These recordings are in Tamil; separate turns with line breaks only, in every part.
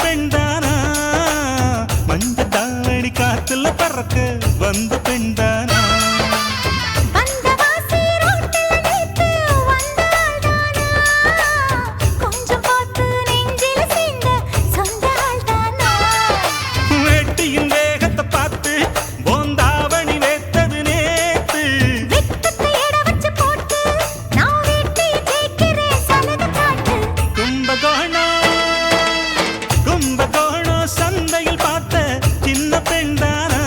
பெண்தானா மஞ்ச தாவணி காத்துல பறக்க வந்த பெண்தானா வேட்டியின் வேகத்தை பார்த்து போந்தாவணி வேத்தது நேத்து கும்பகோணம் சந்தையில் பார்த்த சின்ன பெண்தானா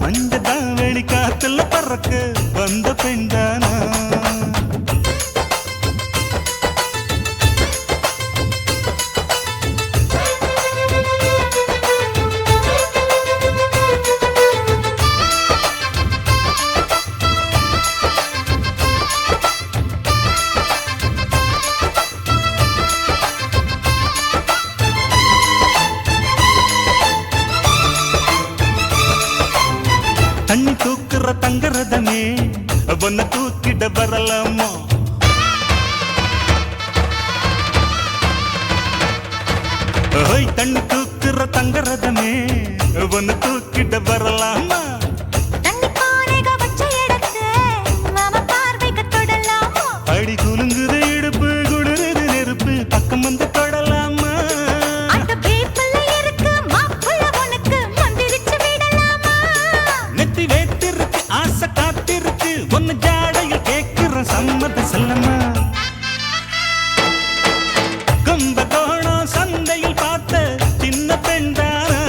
மஞ்ச தாவணி காத்துல பறக்க வந்த பெண்தானா தண்ணி தூக்குற தங்கரதமே ஒன்ன தூக்கிட வரலாமா தண்ணி தூக்குற தங்கரதமே ஒன்ன தூக்கிட வரலாமா அடி குலுங்குது இடுப்பு குளிருது நெருப்பு பக்கம் வந்து தொடலாமா நெத்தி வேத்திருக்கு ஆசை காத்திருக்கு ஒன்னு ஜாடையில் கேட்கிற சம்மத செல்லம்மா கும்பகோணம் சந்தையில் பார்த்த சின்ன பெண்தானா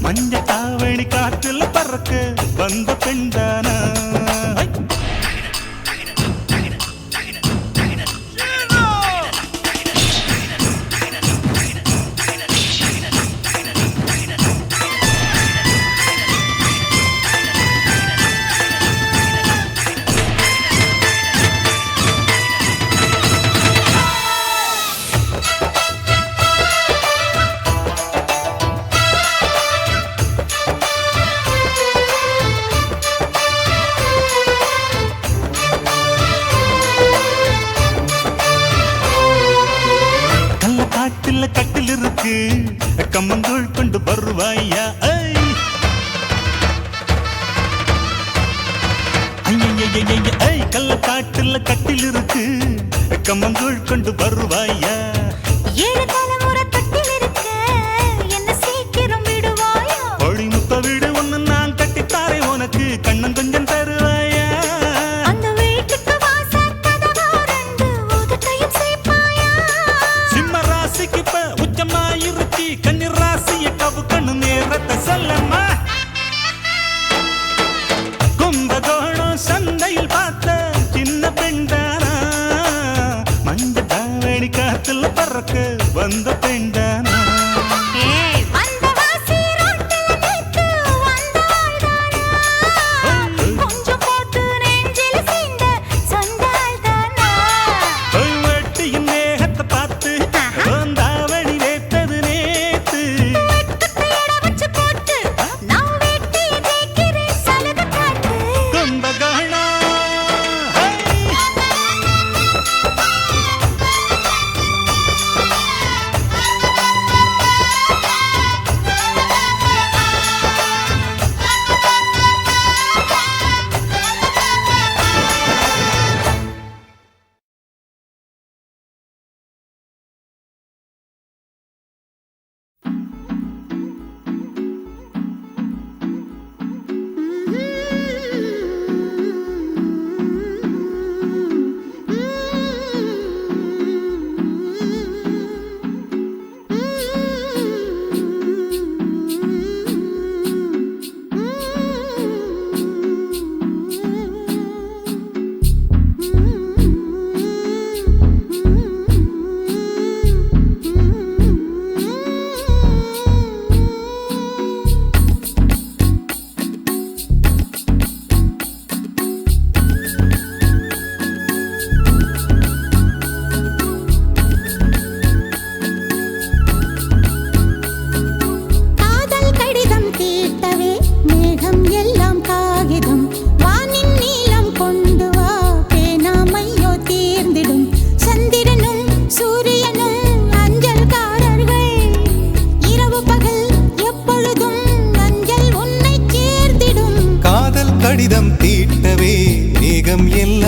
மஞ்ச தாவணி காற்றுல பறக்க வந்த பெண்தானா காட்டுல கட்டில் இருக்கு கம்மங்கூழ் கொண்டு வருவாயா கள்ள காட்டுல கட்டில் இருக்கு கம்மங்கூழ் கொண்டு வருவாயா ஒளி முத்த வீடு ஒண்ணு நான் கட்டித்தாரே உனக்கு கண்ணன் கொஞ்சம் தருவாயா உச்சமாயிருச்சி கண்ணீர் ராசிய கவு கண்ணு நேரத்தை சொல்லம்மா கும்பகோணம் சந்தையில் பார்த்த சின்ன பெண்தானா மஞ்ச தாவணி காத்துல பறக்க வந்த பெண்தானா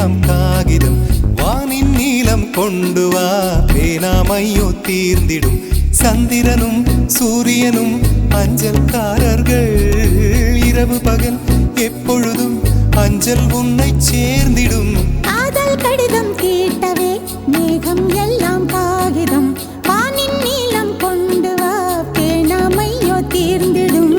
எல்லாம் காகிதம் வானின் நீலம் கொண்டு வா பேனாமையோ தீர்ந்திடும் சந்திரனும் சூரியனும் அஞ்சல்காரர்கள் இரவு பகல் எப்பொழுதும் அஞ்சல் உன்னை சேர்ந்திடும்
காதல் கடிதம் கேட்டவே மேகம் எல்லாம் காகிதம் வானின் நீளம் கொண்டு வா பேனாமையோ தீர்ந்திடும்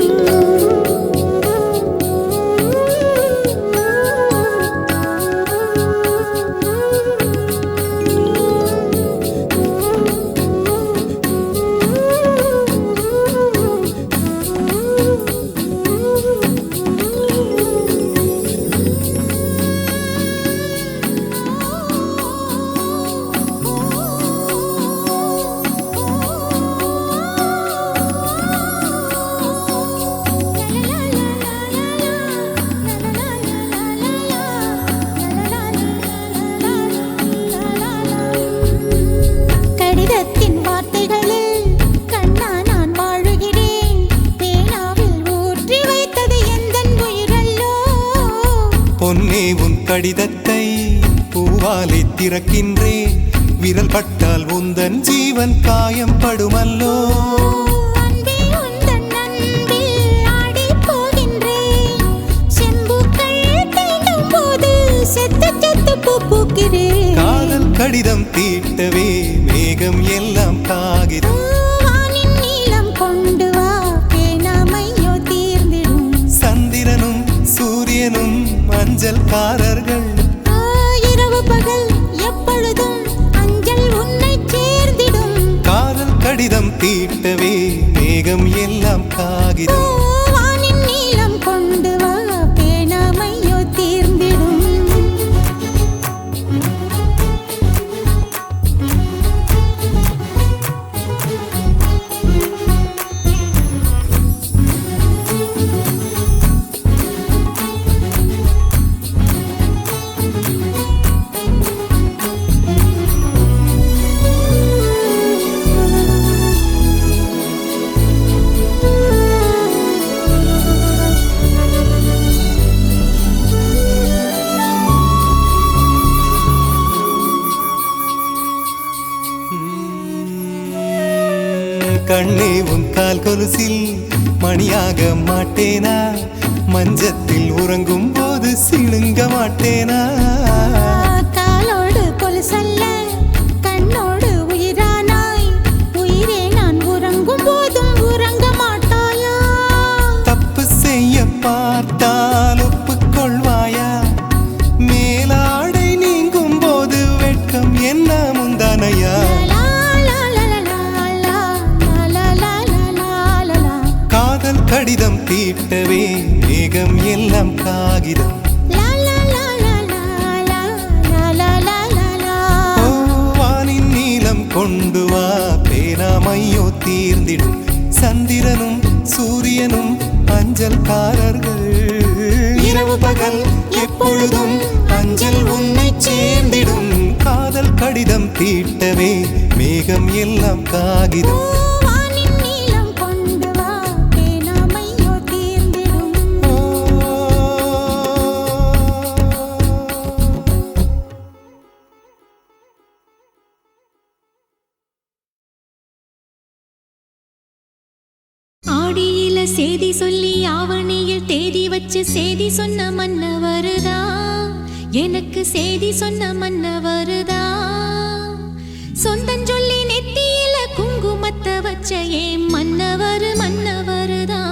கடிதத்தின் வார்த்தைகளில் கண்ணா நான் வாழுகிறேன் பேனாவில் ஊற்றி வைத்தது எந்தன் உயிரல்லோ
பொன்னே உன் கடிதத்தை பூவாலை திறக்கின்றேன் விரல் பட்டால் உந்தன் ஜீவன் காயம் படுமல்லோ
அன்பே உந்தன் அன்பில் ஆடிப் போகின்றேன் செம்புக்கள் தீண்டும் போது செத்து செத்து பூ பூக்கிறேன்
காதல் கடிதம் தீட்டவே மேகம் எல்லாம் காகிதம்
வானின் நீளம் கொண்டு வா பேனாமையோ தீர்ந்திடும்
சந்திரனும் சூரியனும் அஞ்சல்காரர்கள்
இரவு பகல் எப்பொழுதும் அஞ்சல் உன்னை சேர்ந்திடும்
காதல் கடிதம் தீட்டவே மேகம் எல்லாம் காகிதம்
வானின் நீளம் கொண்டு வா பேனாமையோ தீர்ந்திடும்
கண்ணே உன் கால் கொலுசில் மணியாக மாட்டேனா மஞ்சத்தில் உறங்கும் போது சிணுங்க மாட்டேனா
காலோடு கொலுசல்ல கண்ணோடு உயிரானாய் உயிரே நான் உறங்கும் போதும் உறங்க மாட்டாயா
தப்பு செய்ய பார்த்தால் ஒப்புக்கொள்வாயா மேலாடை நீங்கும் போது வெட்கம் என்ன முந்தானையா காதல் கடிதம் தீட்டவே மேகம் எல்லாம் காகிதம் வானின் நீளம் கொண்டு வா பேனாமையோ தீர்ந்திடும் சந்திரனும் சூரியனும் அஞ்சல்காரர்கள் இரவு பகல் எப்பொழுதும் அஞ்சல் உன்னை சேர்ந்திடும் காதல் கடிதம் தீட்டவே மேகம் எல்லாம் காகிதம்
ஆடியில சேதி சொல்லி ஆவணியில் தேதி வச்சு சேதி சொன்ன மன்னவருதா எனக்கு சேதி சொன்ன மன்னவருதா சொந்தஞ்சொல்லி நெத்தியில குங்குமத்தை வச்ச ஏன் மன்னவரு மன்னவருதா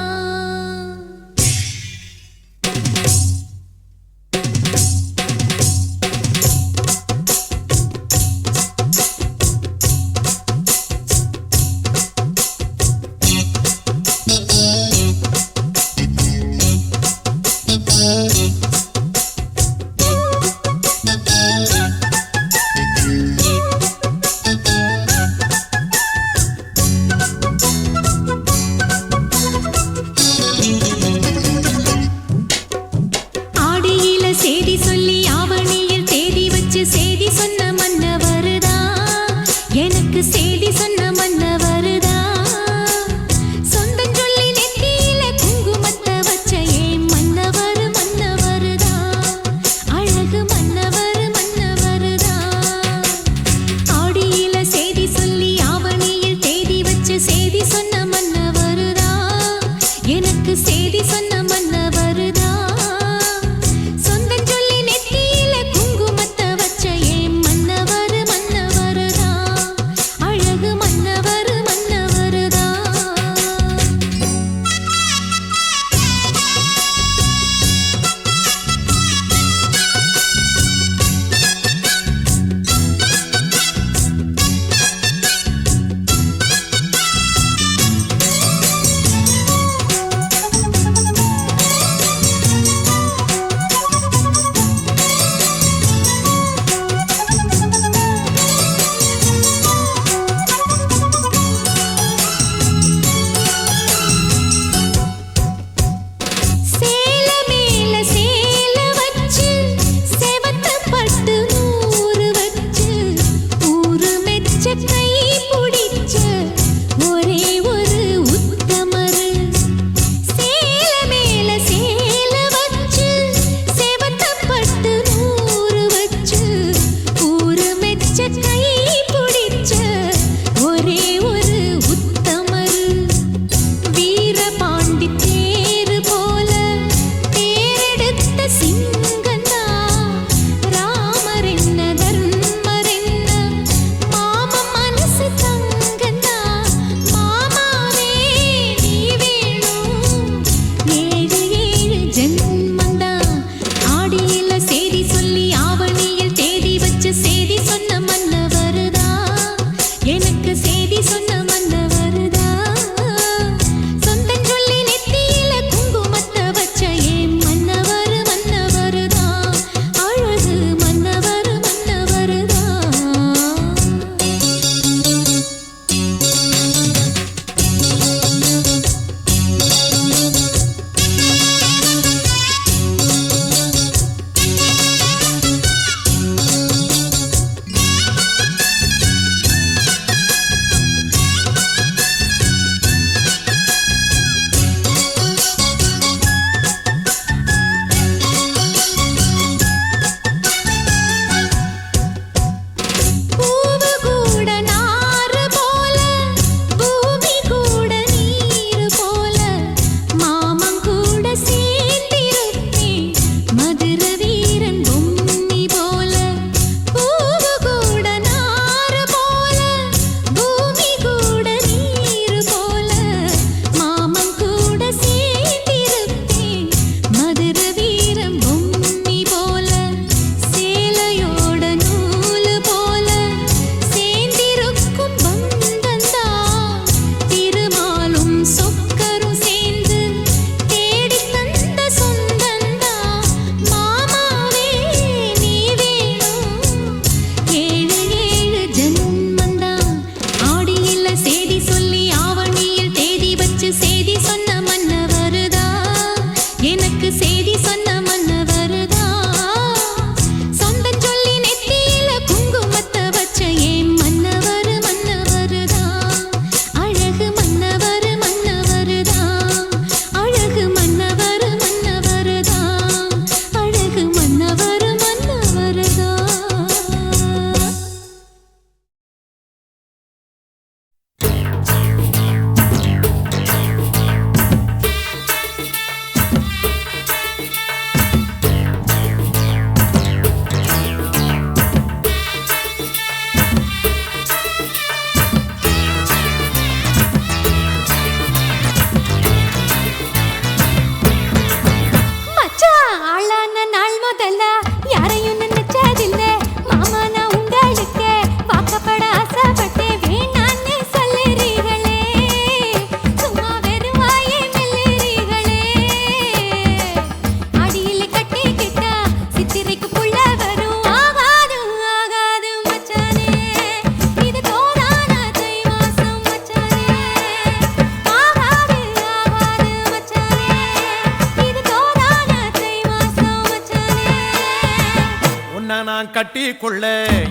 கட்டி கொள்ள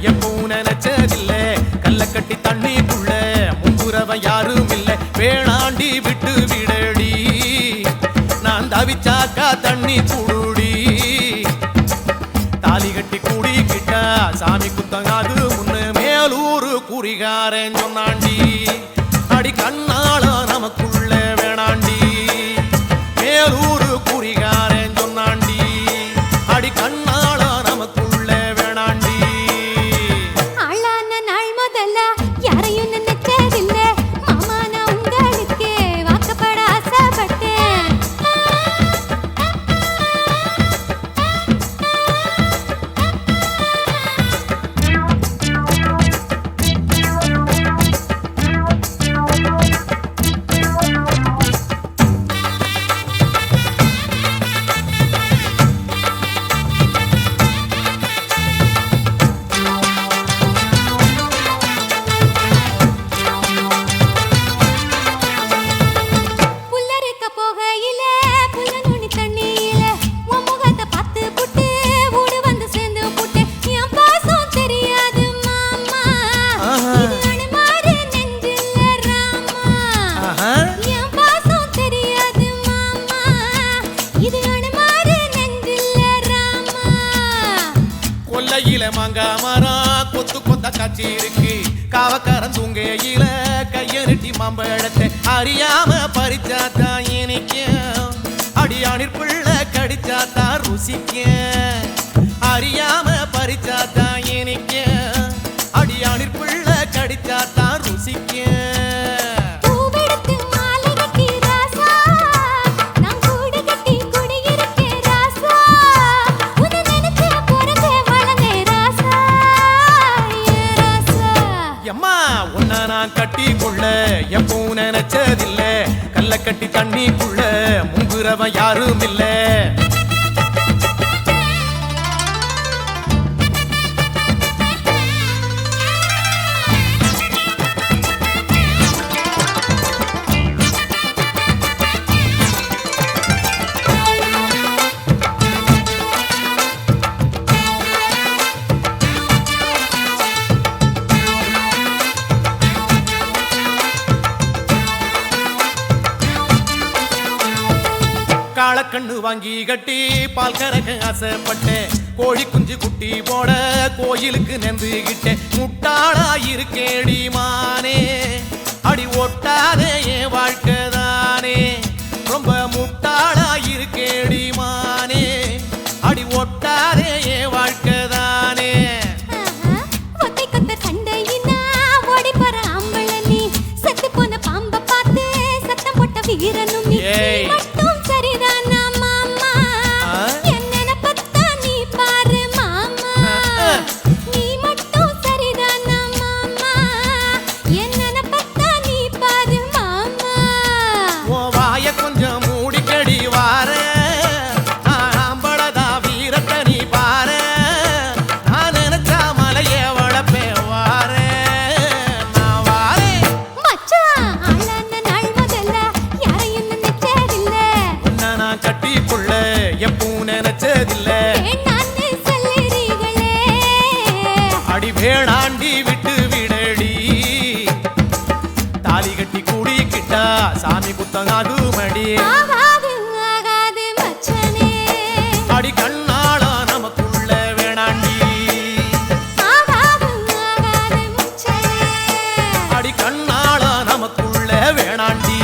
எப்பவும் நினைச்சதில்ல கல்ல கட்டி தண்ணிக்குள்ள முன்புறவன் யாரும் இல்ல வேணாண்டி விட்டு விடடி நான் தவிச்சாக்கா தண்ணி குடுடி தாலி கட்டி கூடிக்கிட்டா சாமி குத்தங்காது முன்னு மேலூரு குறிகாரன் சொன்னாண்டி அடி கண்ணாள நமக்குள்ள வேணாண்டி மேலூரு குறிகாரன் சொன்னாண்டி அடி கண்ணாள நமக்குள்ள வேணாண்டி
ஆளான நாள் முதல்ல யாரையும் நினைச்சதில்ல மாமா நான் உங்களுக்கு வாக்கப்பட ஆசைப்பட்டேன் புல்லறுக்க போகையில புல்ல நுனி தண்ணியில உன் முகத்தை பார்த்து புட்டு ஊடு வந்து சேர்ந்து புட்டு என் பாசம் தெரியாது மாமா இது அனுமாரு நெஞ்சில ராமா என் பாசம் தெரியாது மாமா இது அனுமாரு நெஞ்சில ராமா
கொல்லையில மாங்கா மரம் கொத்து கொத்த காட்சி இருக்கு காவக்காரன் தூங்கையில கையெருட்டி மாம்பழத்தை அறியாம பறிச்சாத்தான் இனிக்கும் அடியானிற் பிள்ளை கடிச்சாத்தான் ருசிக்கும் அறியாம பறிச்சாத்தான் இனிக்கும் அடியானிற் பிள்ளை கடிச்சாத்தான் ருசிக்கும்
பூவெடுத்து மாலை கட்டி ராசா நான் கூடு கட்டி குடியிருக்கேன் ராசா உன்னை நினைச்சே பிறந்தே வளர்ந்தே ராசா ஏ ராசா
எம்மா உன்னை நான் கட்டி கொள்ள எப்பவும் நினைச்சதில்ல கல்ல கட்டி தண்ணிக்குள்ள முங்குறவன் யாரும் இல்ல காளக்கண்ணு வாங்கி கட்டி பால் கறக்க ஆசைப்பட்டேன் கோழி குஞ்சு குட்டி போட கோயிலுக்கு நெந்துகிட்டேன் முட்டாளா இருக்கேடி மானே அடி ஒட்டாதே என் வாழ்க்கை தானே ரொம்ப முட்டாளா இருக்கேடி மானே அடி ஒட்டாதே என் வாழ்க்கை தானே
ஒத்தை கொத்த சண்டையினா ஓடி போற ஆம்பள நீ செத்து போன பாம்ப பார்த்து சத்தம் போட்ட வீரனும் நீ
ஏய்.
மட்டும் சரிதானா மாமா என்ன நினைப்பத்தா நீ பாரு மாமா நீ மட்டும் சரிதானா மாமா என்ன நினைப்பத்தா நீ பாரு மாமா
உன் வாய கொஞ்சம் மூடிக்கடி வார ஆம்பளதா வீரத்தை நீ பாரு நான் நினைச்சா மலைய வளப்பே வார நான் வாரேன்
மச்சான் ஆளான நாள் முதல்ல யாரையும் நினைச்சதில்ல
உன்னை நான் கட்டி கொள்ள எப்பவும் நினைச்சதில்ல
வேண்டான்னு சொல்லுறீங்களே
அடி வேணாண்டி விட்டு விடடி தாலி கட்டி கூடிக்கிட்டா சாமி குத்தங்காது மடி
ஆகாது ஆகாது மச்சனே
அடி கண்ணாளா நமக்குள்ள வேணாண்டி
ஆகாது ஆகாது மச்சனே
அடி கண்ணாளா நமக்குள்ள வேணாண்டி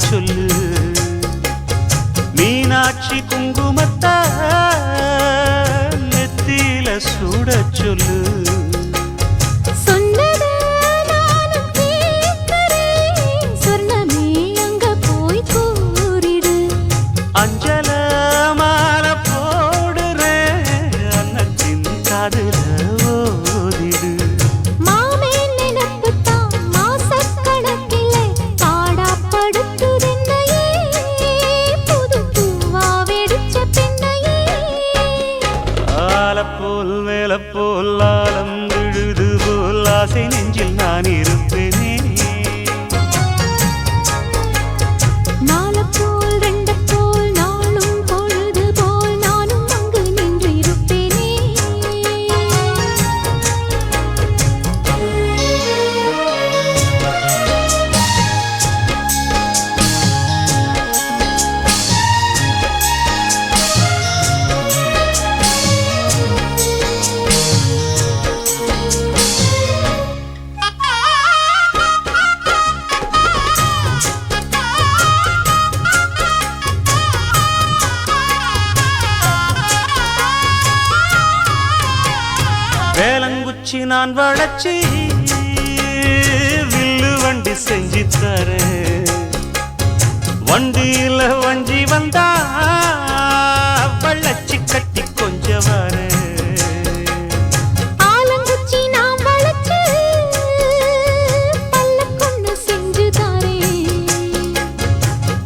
சொல்லு மீனாட்சி குங்குமத்தை நெத்தியில சூட சொல்லு
சொன்னதை நானும் கேட்கிறேன். சொர்ணமே அங்க போய் கூறிடு.
அஞ்சல மாலை போடுறேன் அன்னத்தின் காதுல ஓதிடு
மாமே நினைப்புத்தான் மாசக்கணக்கிலே பாடாப்படுத்துதென்னையே. புது பூவா வெடிச்ச பெண்ணையே.
ஆலப்போல் மேலப்போல் ஆலம் விழுது போல் ஆசை நெஞ்சில் நான் இருப்பேனே
நாளப்போல் ரெண்டப்போல் நாளும் பொழுது போல் நானும் அங்கு நின்று இருப்பேனே.
வேலங்குச்சி நான் வளைச்சி வில்லு வண்டி செஞ்சு தரேன் வண்டியில வஞ்சி வந்தா வள்ளச்சி கட்டி கொஞ்சம் வரேன்
ஆலங்குச்சி நாம் வளைச்சு பல்லக்கொன்னு செஞ்சு தாரேன்.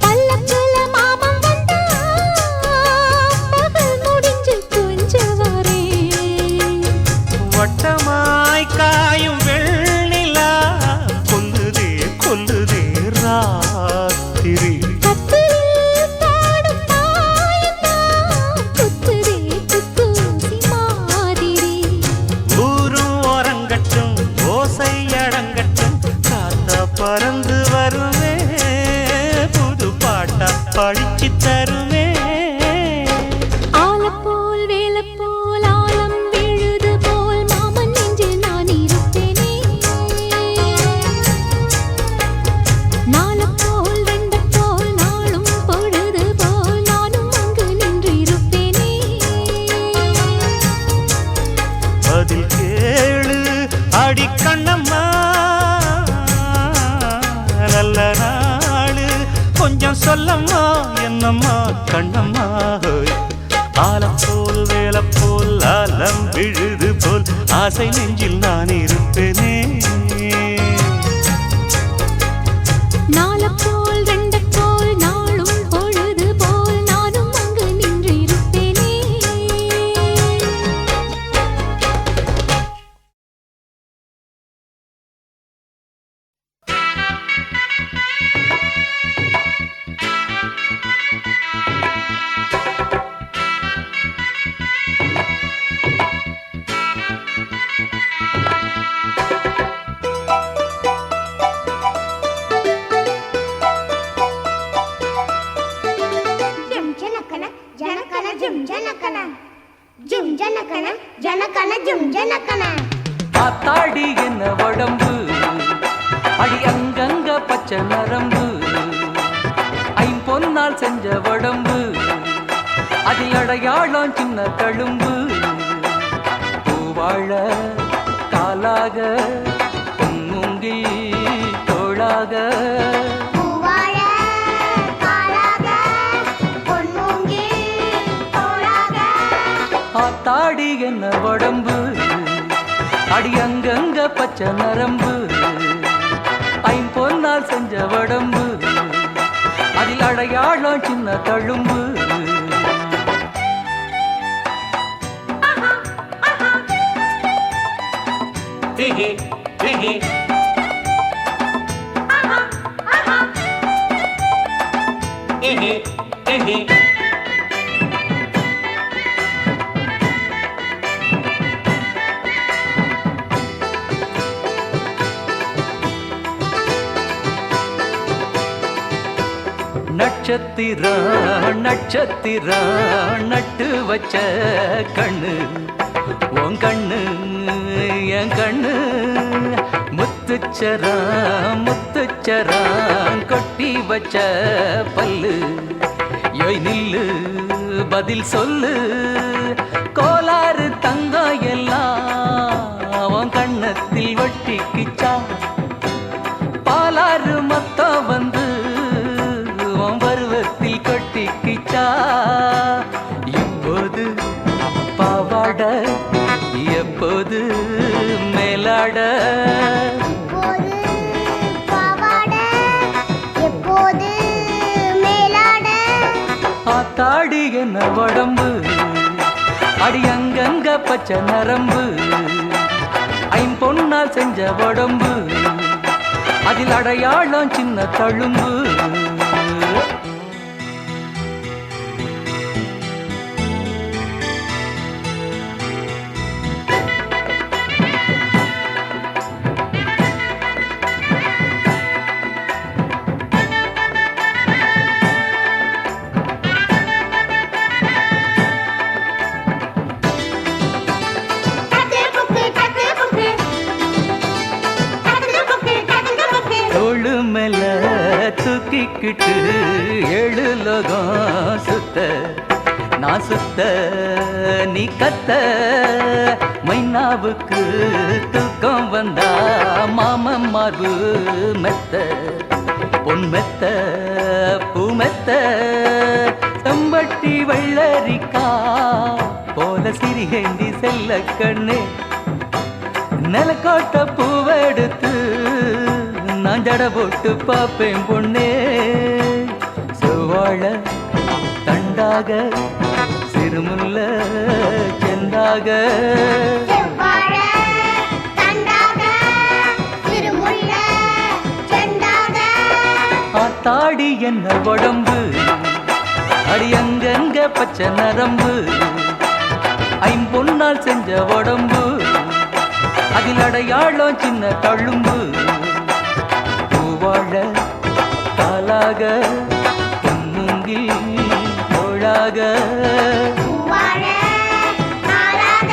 பல்லக்குல மாமன் வந்தா பகல் முடிஞ்சு கொஞ்சம் வரேன்.
வட்டமாய் காயும் வெள்ளிலா கொல்லுதே கொல்லுதே ராத்திரி
கட்டிலில் பாடும் தாயந்தான் குத்துதே குத்தூசி மாதிரி.
ஊரும் ஓரங்கட்டும் ஓசை அடங்கட்டும் காத்தா பறந்து வருவே புது பாட்டா படிச்சு தருவே
ஆலப்போல் வேலப்போல் ஆலம் விழுது போல் மாமன் நெஞ்சில் நான் இருப்பேனே. நாளப்போல் ரெண்டப்போல் நாளும் பொழுது போல் நானும் அங்கு நின்று இருப்பேனே.
அதில் கேளு அடி கண்ணம்மா நல்ல நாளு கொஞ்சம் சொல்லம்மா என்னம்மா கண்ணம்மா ஆலப்போல் வேலப்போல் ஆலம் விழுது போல் ஆசை நெஞ்சில் நான் இருப்பேனே
நாளப்போல் ரெண்டப்போல் நாளும் பொழுது போல் நானும் அங்கு நின்று இருப்பேனே.
Jum janakana, janakana, jum janakana. Jum janakana, janakana, jum janakana.
ஆத்தாடி என்ன உடம்பு அடி அங்கங்க பச்சை நரம்பு ஐம்பொன்னால் செஞ்ச உடம்பு அதில் அடையாளம் சின்ன தழும்பு பூவாழ காலாக பொன்முங்கி தோளாக
பூவாழ காலாக பொன்மூங்கி தோளாக.
ஆத்தாடி என்ன உடம்பு அடி அங்கங்க பச்சை நரம்பு ஐம்பொன்னால் செஞ்ச உடம்பு அதில் அடையாளம் சின்ன தழும்பு நட்சத்திரா நட்சத்திரா நட்டு வச்ச கண்ணு உன் கண்ணு என் கண்ணு முத்து முத்துச்சரம் முத்துச்சரம் கொட்டி வச்ச பல்லு யோய் நில்லு பதில் சொல்லு கோலாறு தங்கம் எல்லாம் அவன் கண்ணத்தில் வட்டிக்குச்சா பாலாறு மொத்தம் வந்து அவன் பருவத்தில் கொட்டிக்குச்சா இப்போது பாவாட எப்போது மேலாட
இப்போது பாவாட எப்போது மேலாட
ஆத்தாடி என்ன உடம்பு அடி அங்கங்க பச்சை நரம்பு ஐம்பொன்னால் செஞ்ச உடம்பு அதில் அடையாளம் சின்ன தழும்பு தோளு மேல தூக்கிக்கிட்டு ஏழு லோகம் சுத்த நான் சுத்த நீ கத்த மைனாவுக்கு தூக்கம் வந்தா மாமன் மார்பு மெத்த பொன் மெத்த பூ மெத்த செம்பட்டி வெள்ளரிக்கா போல சிறிகேந்தி செல்ல கண்ணே நிலக்கோட்ட பூவெடுத்து நான் ஜட போட்டு பாப்பேன் பொண்ணே செவ்வாழ தண்டாக சிறுமுல்ல செந்தாக
செவ்வாழ தண்டாக திருமுல்ல செண்டாக
ஆத்தாடி என்ன உடம்பு அடி அங்கங்க பச்சை நரம்பு ஐம்பொன்னால் செஞ்ச உடம்பு அதில் அடையாளம் சின்ன தழும்பு பூவாழ காலாக பொன்முங்கி தோளாக
பூவாழ காலாக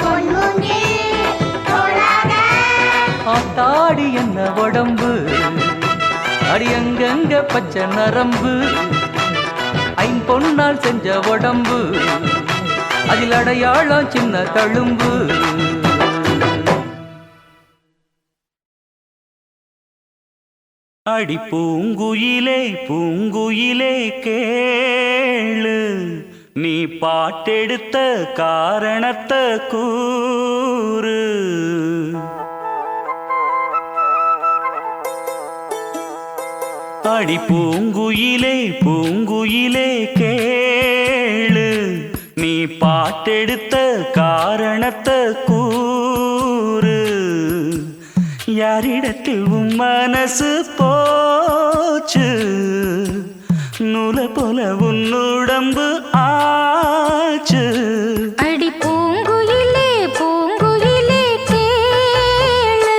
பொன்முங்கி தோளாக
ஆத்தாடி என்ன உடம்பு அடி அங்கங்க பச்சை நரம்பு ஐம்பொன்னால் செஞ்ச உடம்பு அதில் அடையாளம் சின்ன தழும்பு அடி பூங்குயிலே பூங்குயிலே கேளு நீ பாட்டெடுத்த காரணத்தை கூறு அடி பூங்குயிலே பூங்குயிலே கேளு நீ பாட்டெடுத்த காரணத்தை கூறு யாரிடத்தில் உன் மனசு போச்சு நூலை போல உன் உடம்பு ஆச்சு
அடி பூங்குயிலே பூங்குயிலே கேளு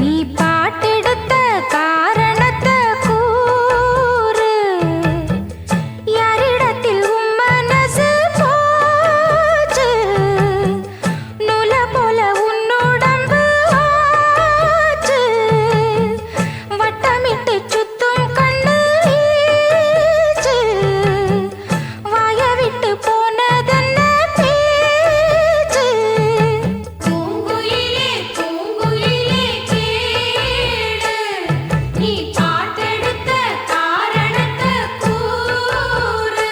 நீ பாட்டெடுத்த காரணத்தை கூறு யாரிடத்தில் உன் மனசு போச்சு நூலை போல உன் உடம்பு ஆச்சு வட்டமிட்டு சுத்தும் கண்ணு வீச்சு வாய விட்டு போனதென்ன பேச்சு பூங்குயிலே பூங்குயிலே கேளு நீ பாட்டெடுத்த காரணத்தை கூறு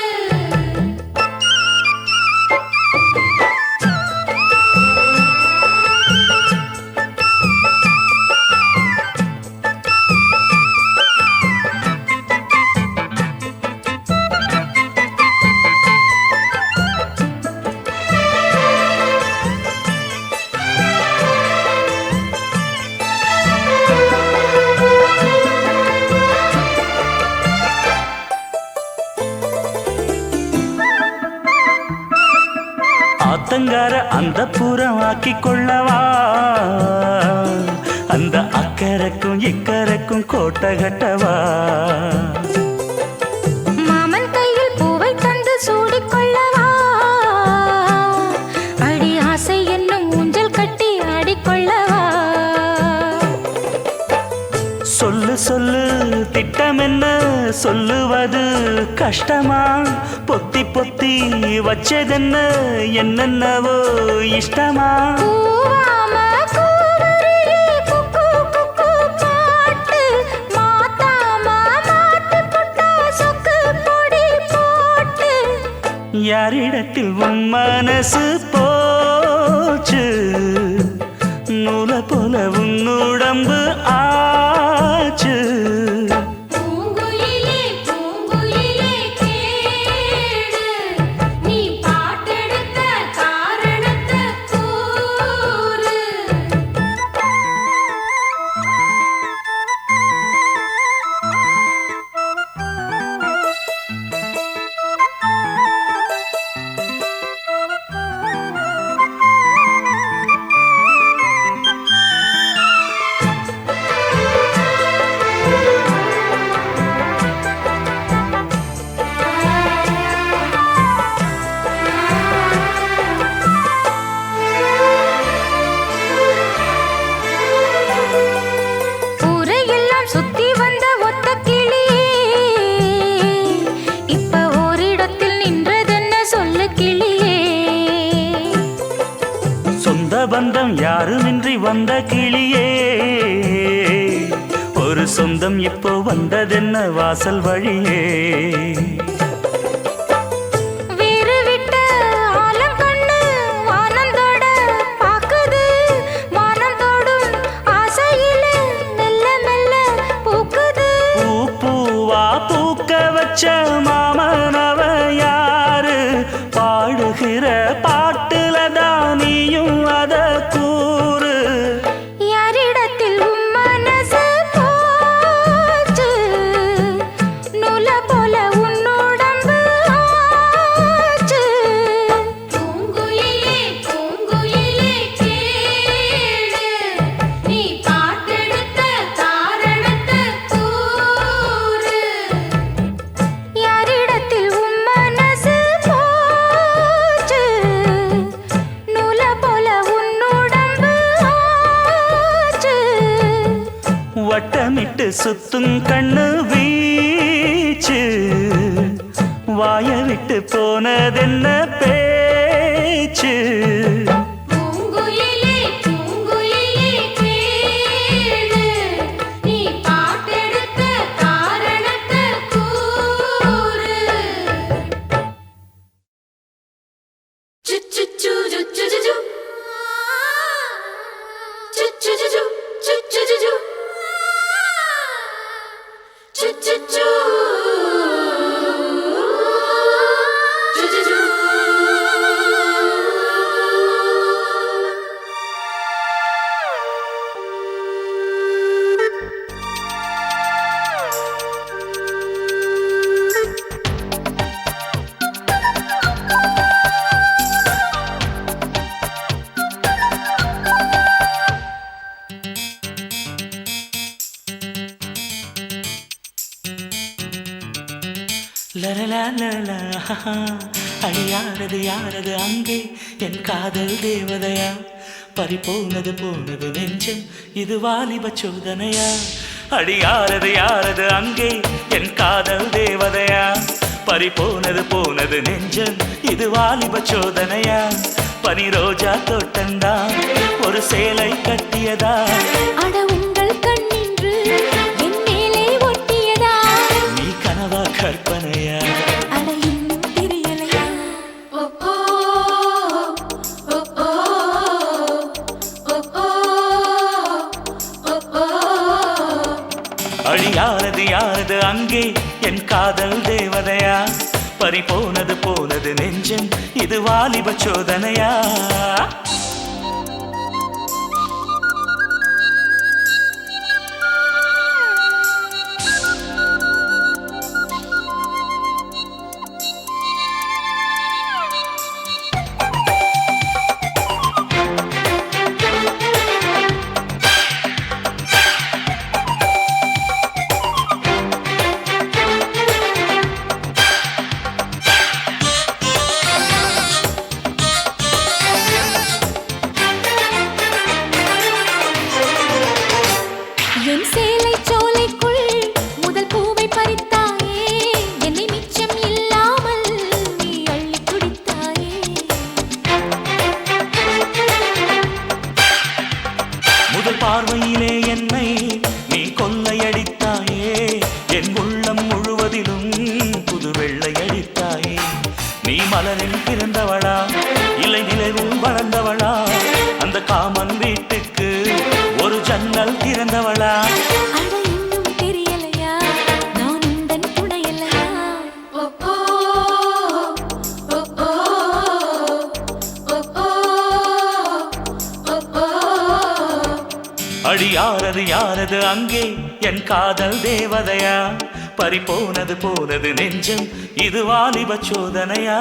ஆத்தங்கார அந்த புறம் ஆக்கி கொள்ளவா அந்த அக்கறைக்கும் இக்கரைக்கும் கோட்டை கட்டவா
மாமன் கையில் பூவை தந்து சூடிக்கொள்ளவா அடி ஆசை என்னும் ஊஞ்சல் கட்டி ஆடிக்கொள்ளவா
சொல்லு திட்டம் என்ன சொல்லுவது கஷ்டமா பொத்தி பொத்தி வச்சதென்ன என்னென்னவோ இஷ்டமா
கூவாம கூவருளி குக்கு குக்கு பாட்டு மாத்தாம மாட்டு புட்டா சொக்கு பொடி போட்டு
யாரிடத்தில் உன் மனசு போச்சு நூல போல உன் உடம்பு ஆச்சு
பூங்குயிலே பூங்குயிலே கேடு நீ பாட்டெடுத்த காரணத்தை கூறு
ஊரையெல்லாம் சுத்தி வந்த ஒத்த கிளியே இப்ப ஓரிடத்தில் நின்றதென்ன சொல்லு கிளியே
சொந்த பந்தம் யாருமின்றி வந்த கிளியே ஒரு சொந்தம் இப்போ வந்ததென்ன வாசல் வழியே
வீறு விட்ட ஆலம் கண்ணு வானந்தோட பாக்குது வானந்தோடும் ஆசையில மெல்ல மெல்ல பூக்குது
பூ பூவா பூக்க வச்ச மாமனவ யாரு பாடுகிற பாட்டுல தானியும் அத கூறு
யாரிடத்தில் உன் மனசு போச்சு நூல போல உன் உடம்பு ஆச்சு
பூங்குயிலே பூங்குயிலே கேடு நீ பாட்டெடுத்த காரணத்தை கூறு
யாரிடத்தில் உன் மனசு போச்சு நூல போல உன் உடம்பு ஆச்சு
வட்டமிட்டு சுத்தும் கண்ணு வீச்சு வாய விட்டு போனதென்ன பேச்சு
பூங்குயிலே பூங்குயிலே கேடு நீ பாட்டெடுத்த காரணத்தை கூறு சுச்சுச்சு சுச்சுச்சு சுச்சுச்சு சுச்சுச்சு சுச்சுச்சு
லலலா லலா, அடியாரது யாரது அங்கே என் காதல் தேவதையா பறிபோனது போனது நெஞ்சம் இது வாலிப சோதனையா அடியாரது யாரது அங்கே என் காதல் தேவதையா பறிபோனது போனது நெஞ்சம் இது வாலிப சோதனையா பனி ரோஜா தோட்டந்தா ஒரு சேலை கட்டியதா
அட உங்கள் கண்ணின்று என் மேலே ஒட்டியதா
நீ கனவா கற்பனையா
அட இன்னும் தெரியலையா ஓ ஓ ஓ ஓ ஓ ஓ ஓ
அடியாரது யாரது அங்கே என் காதல் தேவதையா பறிபோனது போனது நெஞ்சம் இது வாலிப சோதனையா போதிலும் புது வெள்ளை அடித்தாயே நீ மலரில் பிறந்தவளா இல்லை நிலவில் வளர்ந்தவளா அந்த காமன் வீட்டுக்கு ஒரு ஜன்னல் திறந்தவளா
அட இன்னும் தெரியலையா நான் உந்தன் துணையல்லையா
அடி யாரது யாரது அங்கே என் காதல் தேவதையா பறிபோனது போனது நெஞ்சம் இது வாலிப சோதனையா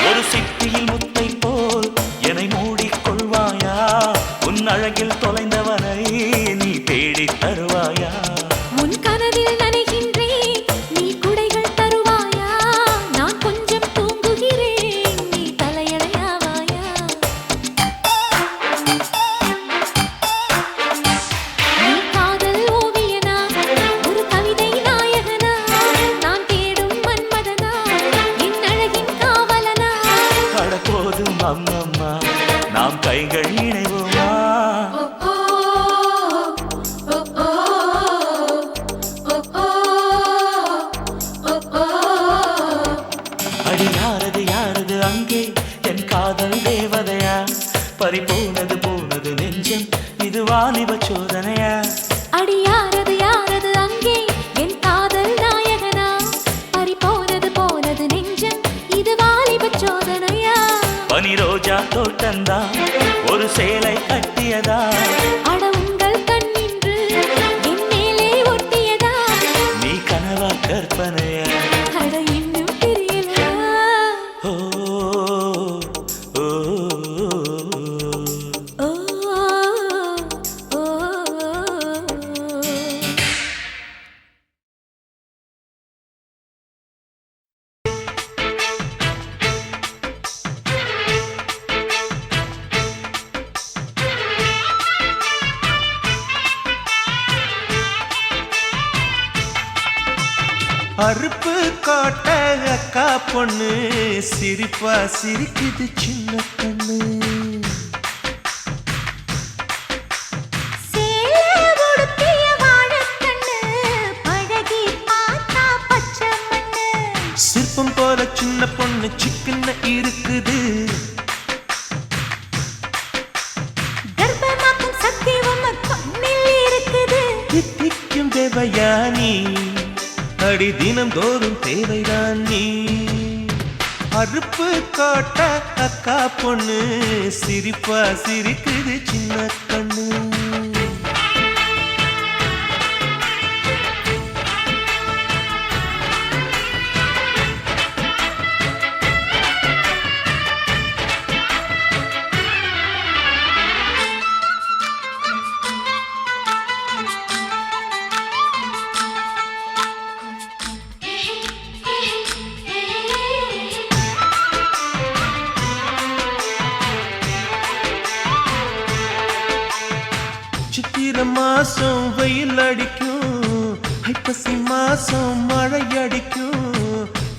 ஒரு சிட்டியில் முத்தை போல் என்னை மூடிக்கொள்வாயா உன் அழகில் தொலைந்தவனை நீ தேடி தருவாயா
உன் கனவில் நனைகின்றேன் நீ குடைகள் தருவாயா நான் கொஞ்சம் தூங்குகிறேன் நீ தலையணையாவாயா நீ காதல் ஓவியனா ஒரு கவிதை நாயகனா நான் தேடும் மன்மதனா என் அழகின் காவலனா
கடப்போதும் அம்மம்மா நாம் கைகள் இணைவோமா அடி யாரது யாரது அங்கே என் காதல் தேவதையா பறிபோனது போனது நெஞ்சம் இது வாலிப சோதனையா
அடி யாரது யாரது அங்கே என் காதல் நாயகனா பறிபோனது போனது நெஞ்சம் இது வாலிப சோதனையா
பனி ரோஜா தோட்டந்தா ஒரு சேலை கட்டியதா
அட உங்கள் கண்ணின்று என் மேலே ஒட்டியதா
நீ கனவா கற்பனையா
அட இன்னும் தெரியலையா
ஓ ஓ, ஓ,
ஓ ஓ
அறுப்பு காட்ட அக்கா பொண்ணு சிரிப்பா சிரிக்குது சின்ன கண்ணு
சேலை உடுத்திய வாழைக்கண்ணு பழகி பார்த்தா பச்சை மண்ணு
சிற்பம் போல சின்ன பொண்ணு சிக்கன இருக்குது
கர்ப்பமாக்கும் சத்தியமும் கண்ணில் இருக்குது
தித்திக்கும் தேவயானி அடி தினம் தோறும் தேவைதான் நீ அறுப்பு காட்ட அக்கா பொண்ணு சிரிப்பா சிரிக்குது சின்ன கண்ணு சித்திரை மாசம் வெயில் அடிக்கும் ஐப்பசி மாசம் மழை அடிக்கும்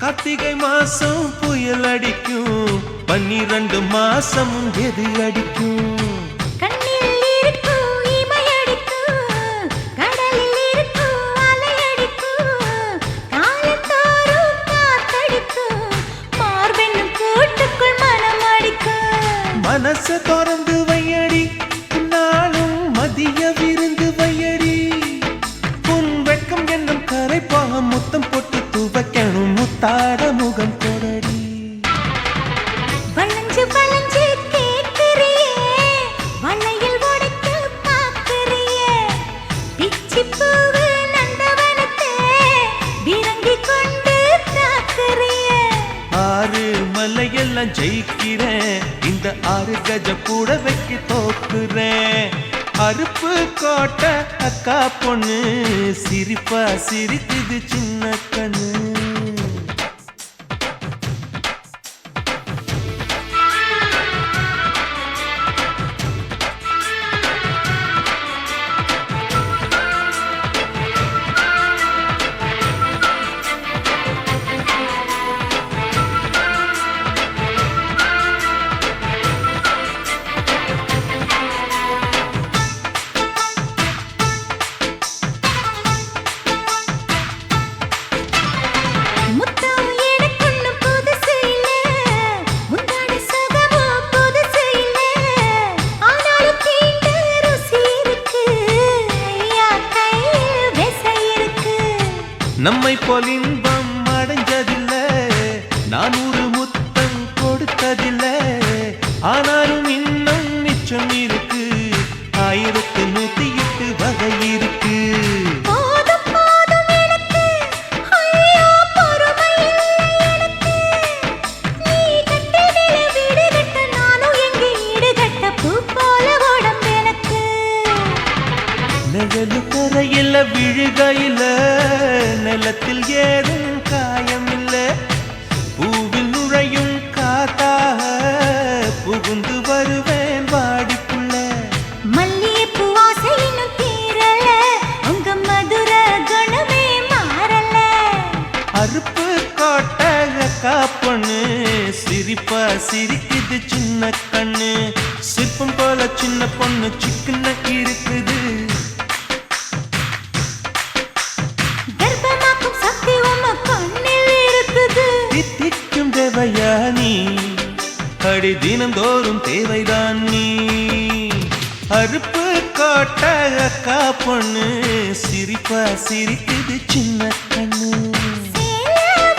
கார்த்திகை மாசம் புயல் அடிக்கும் 12 மாசம் எது அடிக்கும்
கண்ணில் இருக்கும் இமையடிக்கும் கடலில் இருக்கும் அலையடிக்கும் காலத்தோறும் காத்தடிக்கும் மார்பென்னும் கூட்டுக்குள் மனம் அடிக்கும்
மனச திறந்து வையடி நாளும் மதிய விருந்து வையடி உன் வெட்கம் என்னும் கரைப்பாக முத்தம் போட்டு துவைக்கணும் முத்தாட முகம் கொடடி
வளைஞ்சு வளைஞ்சு கேட்கிறியே வளையல் உடைக்க பார்க்கிறியே பிச்சி பூவு நந்தவனத்தை விரங்கி கொண்டு தாக்குறியே
ஆறு மலையெல்லாம் ஜெயிக்கிறேன் இந்த 6 கஜ கூட வைக்க தோக்குறேன் அருப்பு கோட்டை அக்கா பொண்ணு சிரிப்பா சிரிக்குது சின்ன கண்ணு.
முத்தம் எனக்குன்னு புதுசு இல்ல, முந்தான சுகமும் புதுசு இல்ல. ஆனாலும் தீண்ட ருசி இருக்கு, ஐயா கையில் விசை இருக்கு.
நம்மை போல் இன்பம் அடைஞ்சதில்ல, நான் ஒரு முத்தம் கொடுத்ததில்ல. ஆனாலும் இன்னும் மிச்சம் இருக்கு, 1108 வகை இருக்கு.
போதும் போதும் எனக்கு, ஐயோ பொறுமை இல்லை எனக்கு. நீ கட்டினில வீடு கட்ட, நானும் எங்கே ஈடு கட்ட? பூ போல உடம்பு எனக்கு.
நிழலு தரையில விழுகையில, நிலத்தில் ஏதும் காயம் இல்ல. பூவில் நுழையும் காத்தாக புகுந்து வருவேன் வாடிப்புள்ள.
மல்லிகைப்பூ ஆசை இன்னும் தீரல, உங்க மதுர குணமே மாறல.
அருப்பு கோட்டை அக்கா பொண்ணு சிரிப்பா சிரிக்குது சின்ன கண்ணு. சிற்பம் போல சின்ன பொண்ணு சிக்கன இருக்குது.
கர்ப்பமாக்கும் சக்தி உம்ம கண்ணில் இருக்குது.
தித்திக்கும் தேவையா நீ, அடி தினந்தோறும் தேவைதான் நீ. அருப்பு கோட்டை அக்கா பொண்ணு சிரிப்பா சிரிக்குது சின்ன கண்ணு.
சேல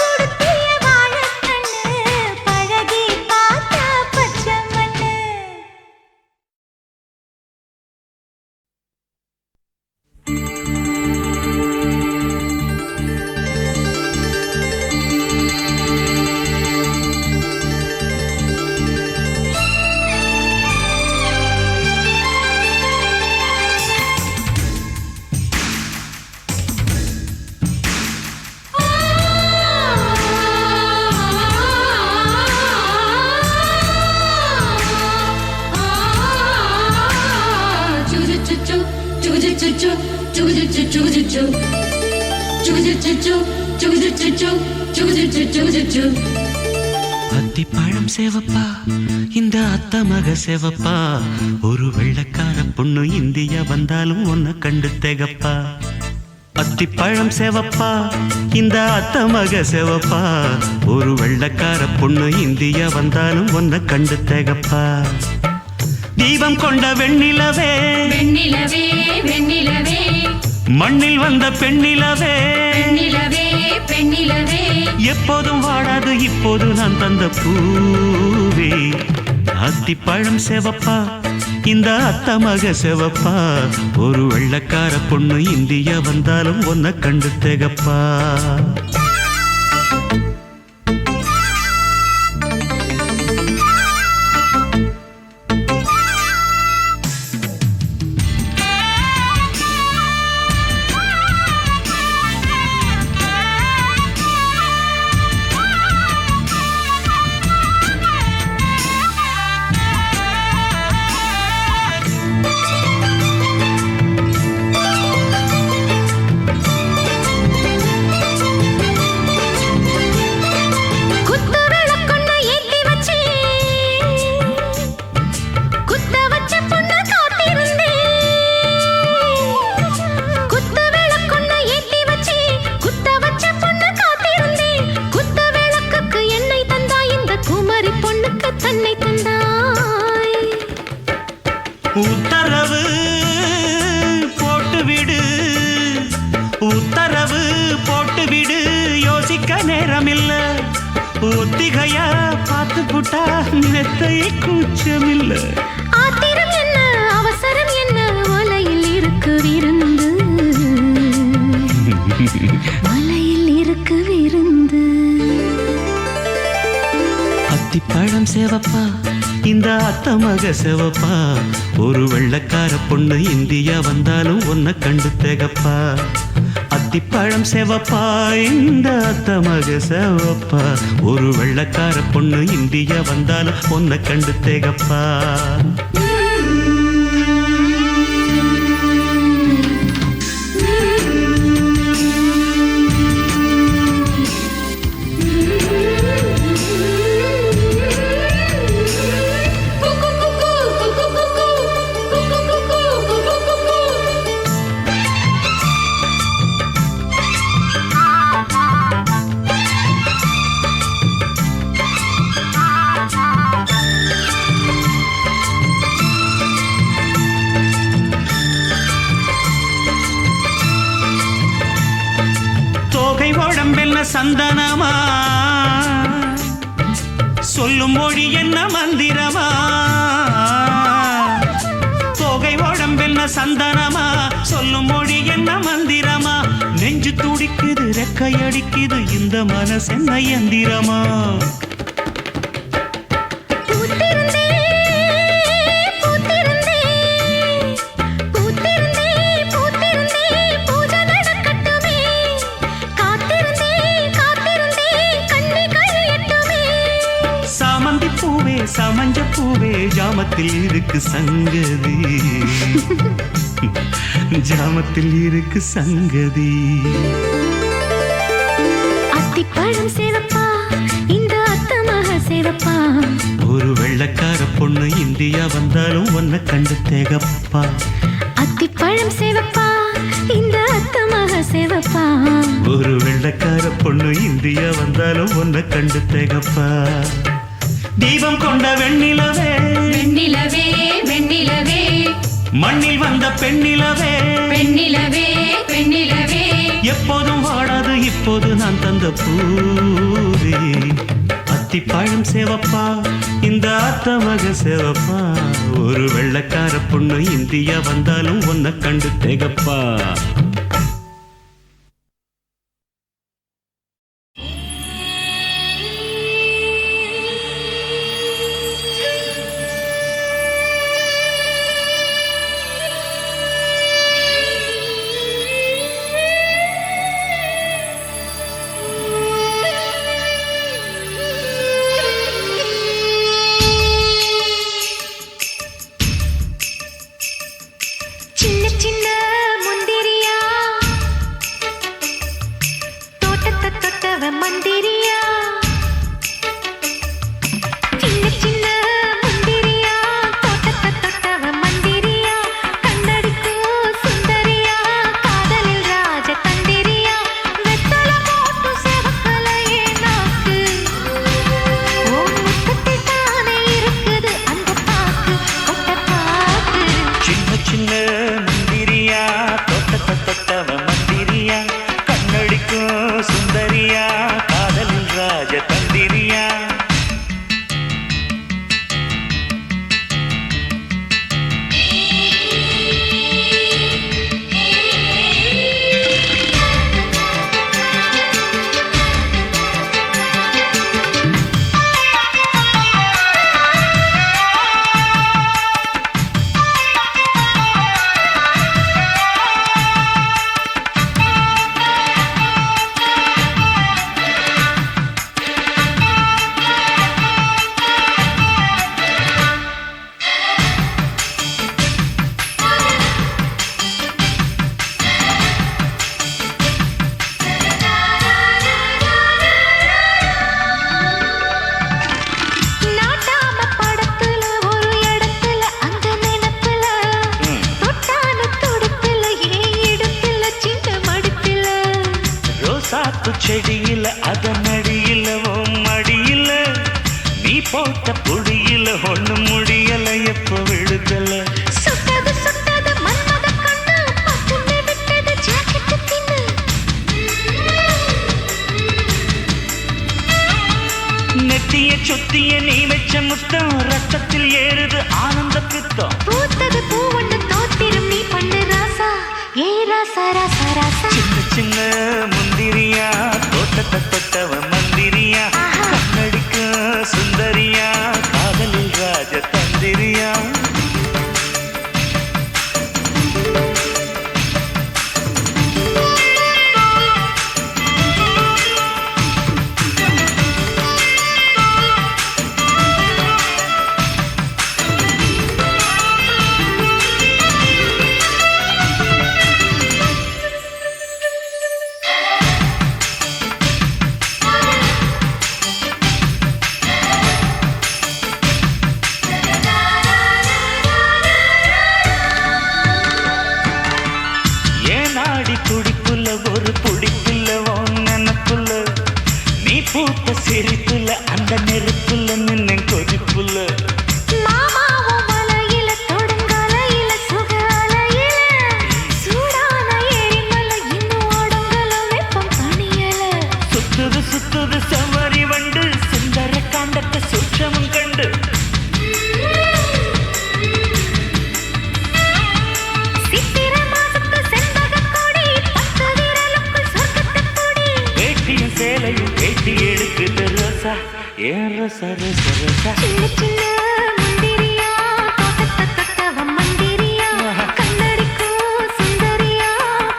உடுத்திய வாழைக்கண்ணு, பழகி பார்த்தா பச்சை மண்ணு.
அத்திப்பழம் சேவப்பா இந்த அத்த மக சேவப்பா, ஒரு வெள்ளக்கார பொண்ணு இந்தியா வந்தாலும் உன்னை கண்டு திகப்பா. அத்திப்பழம் சேவப்பா இந்த அத்த மக சேவப்பா, ஒரு வெள்ளக்கார பொண்ணு இந்தியா வந்தாலும் உன்னை கண்டு திகப்பா. தீபம் கொண்ட வெண்ணிலவே
வெண்ணிலவே வெண்ணிலவே
மண்ணில் வந்த பெண்ணிலவே,
பெண்ணிலவே பெண்ணிலவே
எப்போதும் வாடாது இப்போது நான் தந்த பூவே. அத்திப்பழம் சேவப்பா இந்த அத்த மக சேவப்பா, ஒரு வெள்ளக்கார பொண்ணு இந்தியா வந்தாலும் உன்னை கண்டு திகப்பா. உத்தரவு போட்டுவிடு, உத்தரவு போட்டுவிடு, யோசிக்க நேரமில்ல. ஒத்திகையா பார்த்து புட்டா மெத்தை கூச்சமில்ல.
ஆத்திரம் என்ன அவசரம் என்ன, மலையில் இருக்கு விருந்து, மலையில் இருக்கு விருந்து.
அத்திப்பழம் சேவப்பா இந்த அத்த மக சிவப்பா ஒரு வெள்ளக்கார பொண்ணு இந்தியா வந்தாலும் ஒன்ன கண்டு திகப்பா அத்திப்பழம் சிவப்பா இந்த அத்த மக சிவப்பா ஒரு வெள்ளக்கார பொண்ணு இந்தியா வந்தாலும் ஒன்ன கண்டு திகப்பா சந்தனமா சொல்லும் மொழி என்ன மந்திரமா தோகை உடம்பென்ன சந்தனமா சொல்லும் மொழி என்ன மந்திரமா நெஞ்சு துடிக்குது ரெக்கையடிக்குது இந்த மனசென்ன யந்திரமா சமஞ்ச பூவே ஜாமத்தில் இருக்கு சங்கதி ஜாமத்தில் இருக்கு சங்கதி
அத்திப்பழம் சிவப்பா இந்த அத்தமாக சிவப்பா
ஒரு வெள்ளக்கார பொண்ணு இந்தியா வந்தாலும் ஒன்ன கண்டு திகப்பா
அத்திப்பழம் சிவப்பா இந்த அத்தமாக சிவப்பா
ஒரு வெள்ளக்கார பொண்ணு இந்தியா வந்தாலும் ஒன்ன கண்டு திகப்பா தீபம் கொண்ட வெண்ணிலவே
வெண்ணிலவே வெண்ணிலவே
மண்ணில் வந்த பெண்ணிலவே
பெண்ணிலவே பெண்ணிலவே
எப்போதும் வாடாது இப்போது நான் தந்த பூவே அத்திப்பழம் சிவப்பா இந்த அத்தமக சிவப்பா ஒரு வெள்ளக்கார பொண்ணு இந்தியா வந்தாலும் ஒன்ன கண்டு திகப்பா செடியில அதனடியில மடியில நீ போட்ட பொடியில ஒண்ணு முடியல எப்ப விடுதல
சுட்டது சுட்டது மன்மத கண்ணு பட்டுன்னு விட்டது ஜாக்கெட்டு பின்னு
நெத்திய சொத்திய நீ வச்ச முத்தம் ரத்தத்தில் ஏறுது ஆனந்த பித்தம்
பூத்தது பூவண்ணு தோத்திரும் நீ பண்ணு ராசா ஏ ராசா ராசா ராசா
சின்ன சின்ன முந்திரியா தோட்டத்தை தொட்டவ மந்திரியா கண்ணடிக்க சுந்தரியா காதலில் ராஜ
சர சர ச.
சின்ன சின்ன முந்திரியா தோட்டத்தத்தவ மந்திரியா கண்ணடிக்கும் சுந்தரியா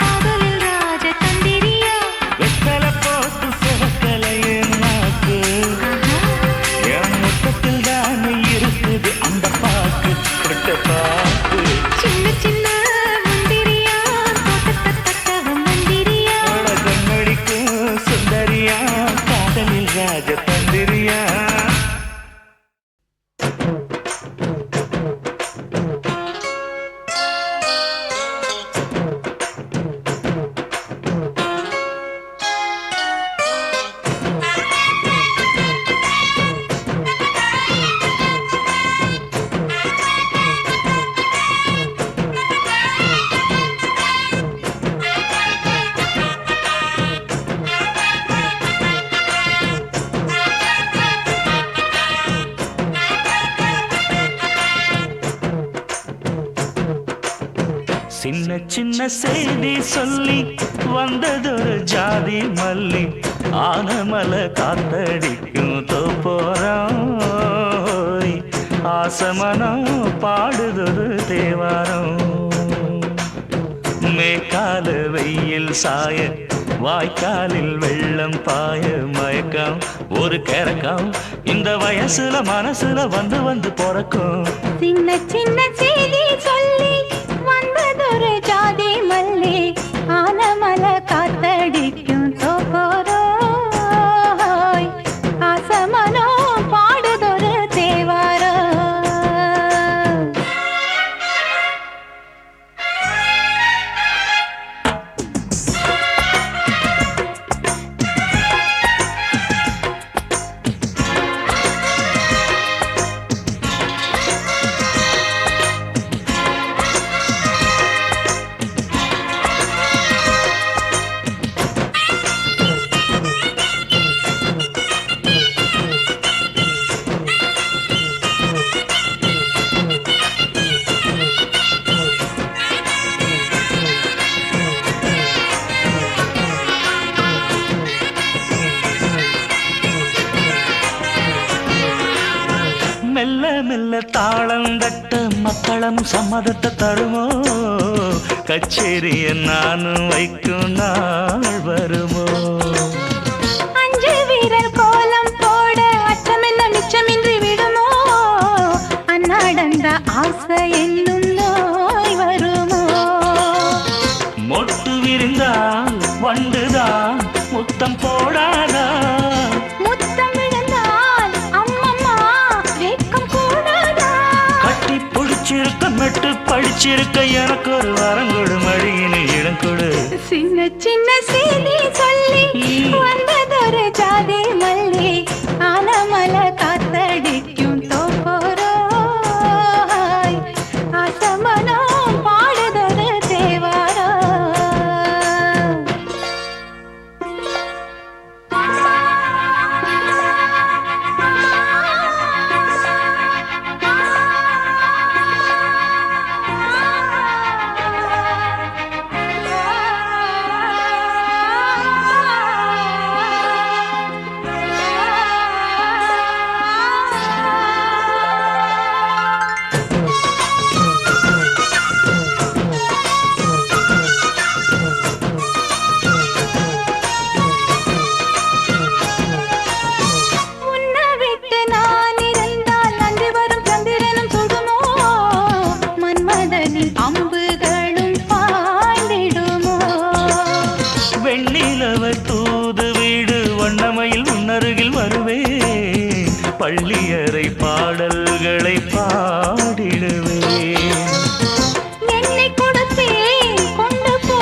காதலில் ராஜ தந்திரியா
வெத்தலை போட்டு சிவக்கலையே நாக்கு என் முத்தத்தில் தானே இருக்குது அந்த பாக்கு கிட்ட பாக்கு
சின்ன சின்ன முந்திரியா தோட்டத்தத்தவ மந்திரியா
கண்ணடிக்கும் சுந்தரியா காதலில் ராஜ தந்திரியா. சின்ன சின்ன செய்தி சொல்லி வந்ததொரு ஜாதி மல்லி ஆனமல காத்தடிக்கும் தோப்போரம் ஆசமனம் பாடுதொரு தேவாரம் மேற்கால வெயில் சாய வாய்க்காலில் வெள்ளம் பாய மயக்கம் ஒரு கிறக்கம் இந்த வயசுல மனசுல வந்து வந்து பிறக்கும்
சின்ன சின்ன செய்தி சொல்லி வந்ததொரு ஜாதி மல்லி ஆனமல காத்தடிக்கும் தோப்போரோ ஆசமனோ பாடுதொரு தேவாரோ
மெல்ல மெல்ல தாளம் தட்ட மக்களும் சம்மதத்தை தருமோ கச்சேரிய நானும் வைக்கும் நாள் வருமோ
அஞ்சு வீரர் கோலம் போட அச்சமென்ன மிச்சமின்றி விடுமோ அன்னாடந்த ஆசை என்னும் நோய் வருமோ
மொட்டு விரிந்தால் வண்டுதான் முத்தம் போடாதா
முத்தம் விழுந்தால் அம்மம்மா வெட்கம் கூடாதா
கட்டி பிடிச்சிருக்க மெட்டு படிச்சிருக்க எனக்கு ஒரு வரம் கொடு மடியினில் இடம் கொடு
சின்ன சின்ன செய்தி சொல்லி வந்ததொரு ஜாதி மல்லி ஆனமல காத்தடிக்கும் தோப்போரோ ஆசமனோ பாடுதொரு தேவாரோ உன்னை விட்டு நான் இருந்தால் நன்றி வரும் சந்திரனும் சுடுமோ மன்மதனின் அம்புகளும் பாய்ந்திடுமோ
வெண்ணிலவ தூது வீடு வண்ணமையில் முன்னருகில் வருவேன் பள்ளியறை பாடல்களை பாடிடுவேன்
என்னை கொடுத்தேன் கொண்டு போ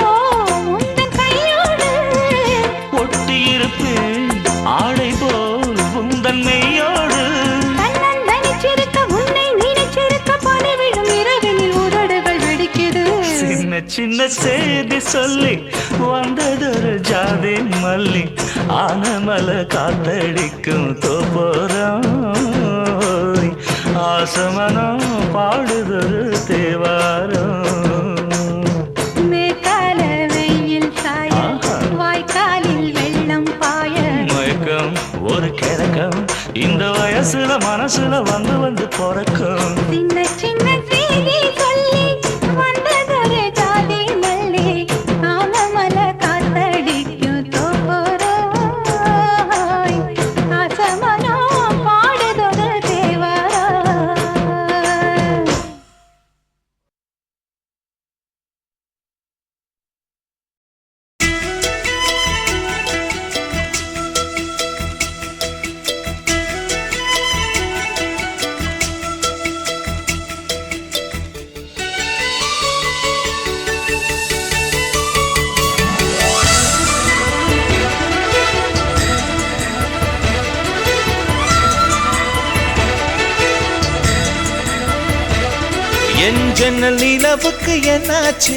உந்தன் கையோடு
ஒட்டியிருப்பேன் ஆடை போல் உந்தன் மெய்யோடு
தன்னந்தனிச்சிருக்க உன்னை நினைச்சிருக்க பனி விழும் இரவினில் உதடுகள் வெடிக்குது
சின்ன சின்ன செய்தி சொல்லி வந்ததொரு ஜாதி மல்லி ஆனமல காத்தடிக்கும் தோப்போரம் ஆசமனம் பாடுதொரு தேவாரம்
மேற்கால வெயில் சாய வாய்க்காலில் வெள்ளம் பாய
மயக்கம் ஒரு கிழக்கம் இந்த வயசு மனசுல வந்து வந்து பிறக்கும்.
சின்ன சின்ன செய்தி சொல்லி வந்ததொரு ஜாதி மல்லி ஆலமல காத்தடிக்கும் தோப்போராய் ஆசமனோ பாடுதொரு தேவரா.
என் ஜன்னல் நிலவுக்கு என்னாச்சு?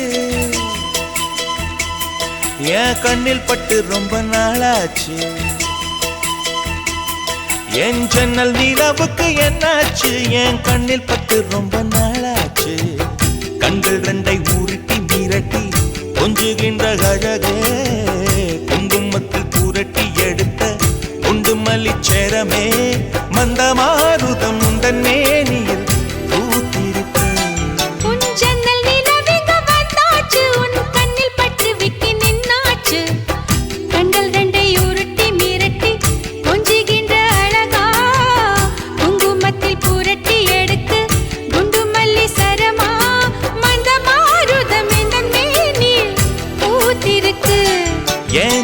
என் கண்ணில் பட்டு ரொம்ப நாளாச்சு. என் ஜன்னல் நிலவுக்கு என்னாச்சு? என் கண்ணில் பட்டு ரொம்ப நாளாச்சு. கண்கள் ரெண்டை உருட்டி மிரட்டி கொஞ்சுகின்ற அழகே, குங்குமத்தில் புரட்டி எடுத்த குண்டு மல்லிச்சேரமே, மந்த மாருதம் உந்தன் மேனியில்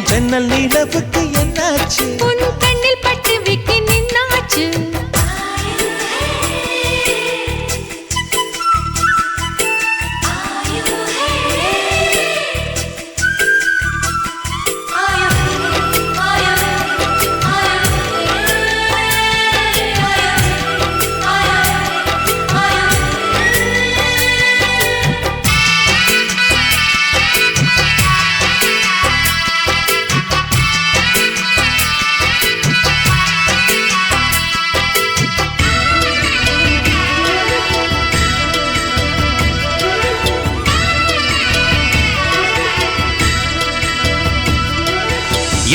ஜன்னல் நிலவுக்கு என்னாச்சு?
உன் கண்ணில் பட்டு விட்டு நின்னாச்சு.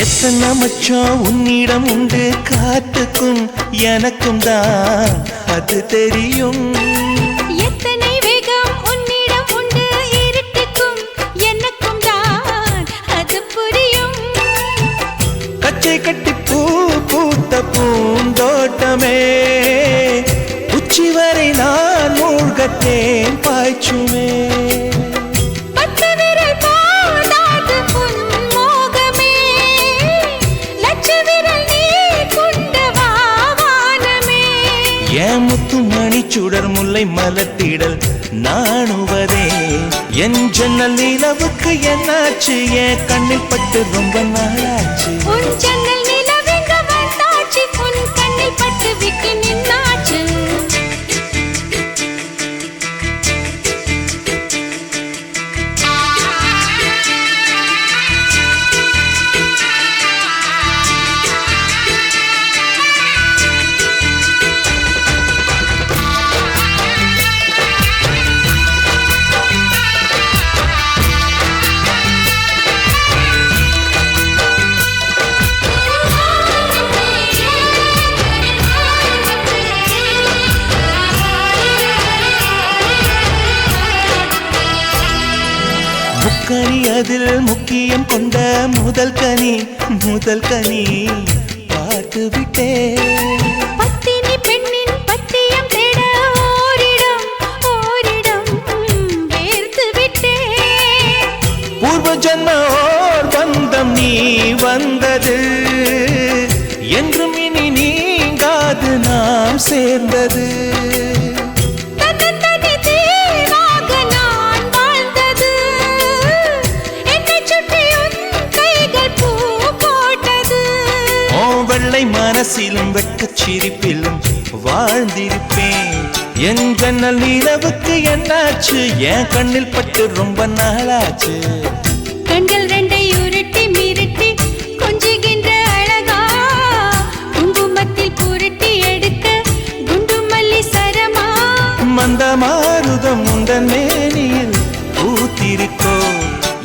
எத்தனை மச்சம் உன்னிடம் உண்டு, காத்துக்கும் எனக்கும் தான் அது தெரியும்.
எத்தனை வேகம் உன்னிடம் உண்டு, இருட்டுக்கும் எனக்கும் தான் அது புரியும்.
கச்சை கட்டி பூ பூத்த பூந்தோட்டமே, உச்சி வரை நான் மூழ்கத்தேன் பாய்ச்சுமே. சுடர் முல்லை மலர்த்திடல் நாணுவதே, என் ஜன்னல் நிலவுக்கு என்னாச்சு? என் கண்ணில் பட்டு ரொம்ப நாளாச்சு.
உன் ஜன்னல் நிலவுக்கு வந்தாச்சு, உன் கண்ணில் பட்டு விட்டு நின்னாச்சு.
முக்கனி அதில் முக்கியம் கொண்ட முதல் கனி, முதல் கனி பார்த்து விட்டே.
பத்தினி பெண்ணின் பத்தியம் தேட ஓரிடம் ஓரிடம் வேர்த்து விட்டே.
பூர்வ ஜன்ம ஓர் பந்தம் நீ வந்தது, என்றும் இனி நீங்காது நாம் சேர்ந்தது. வெள்ளை மனசிலும் வெட்கச் சிரிப்பிலும் வாழ்ந்திருப்பேன். என் ஜன்னல் நிலவுக்கு என்னாச்சு? என் கண்ணில் பட்டு ரொம்ப நாளாச்சு.
கண்கள் ரெண்டை உருட்டி மிரட்டி கொஞ்சுகின்ற அழகா, குங்குமத்தில் புரட்டி எடுக்க குண்டு மல்லி சரமா,
மந்த மாருதம் உந்தன் மேனியில் பூத்திருக்கோ.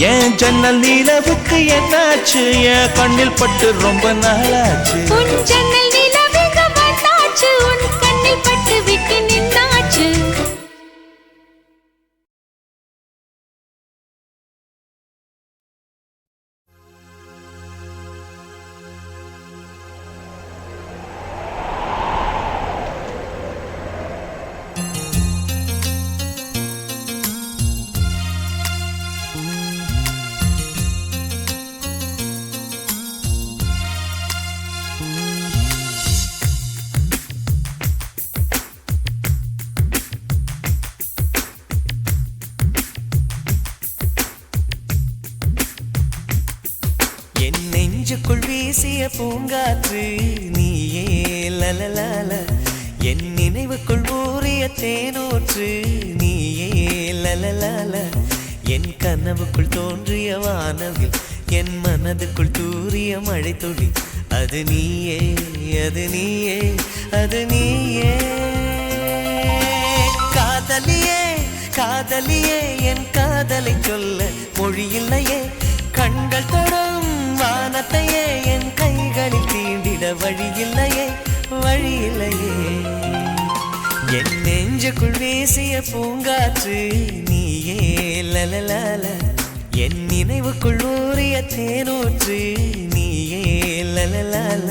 என் ஜன்னல் நிலவுக்கு என்னாச்சு? என் கண்ணில் பட்டு ரொம்ப நாளாச்சு.
உன் ஜன்னல் நிலவுக்கு வந்தாச்சு, உன் கண்ணில்
என் நெஞ்சுக்குள் வீசிய பூங்காற்று நீயே லலலால என் நினைவுக்குள் ஊறிய தேனூற்று நீயே லலலால என் கனவுக்குள் தோன்றிய வானவில் என் மனதுக்குள் தூறிய மழை துளி அது நீயே அது நீயே அது நீயே காதலியே காதலியே என் காதலை சொல்ல மொழி இல்லையே கண்கள் தொடும் வானத்தையே என் கைகளில் தீண்டிட வழி இல்லையே வழி இல்லையே என் நெஞ்சுக்குள் வீசிய பூங்காற்று நீயே லலலால என் நினைவுக்குள் ஊறிய தேனூற்று நீயே லலலால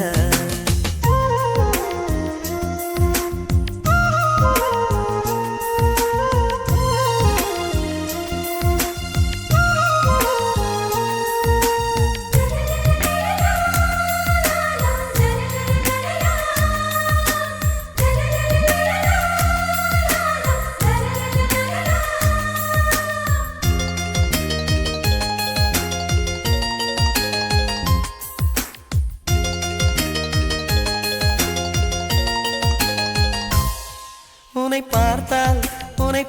உன்னை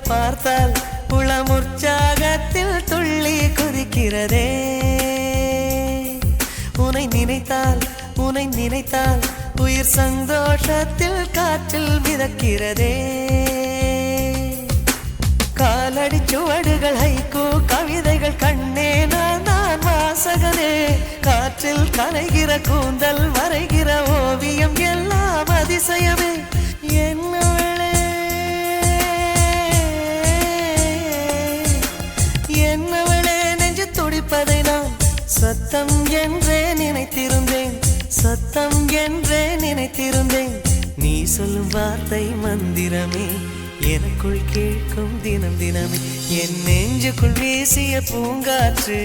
பார்த்தால் உளம் உற்சாகத்தில் துள்ளி குதிக்கிறதே உன்னை நினைத்தால் உயிர் சந்தோஷத்தில் காற்றில் மிதக்கிறதே காலடி சுவடுகள் ஹைக்கூ கவிதைகள் கண்ணே நான் வாசகனே காற்றில் கலைகிற கூந்தல் வரைகிற ஓவியம் எல்லாம் அதிசயமே என்னவளே நெஞ்சு துடிப்பதை நான் சத்தம் என்றே நினைத்திருந்தேன் நீ சொல்லும் வார்த்தை மந்திரமே எனக்குள் கேட்கும் தினம் தினமே என் நெஞ்சுக்குள் வீசிய பூங்காற்று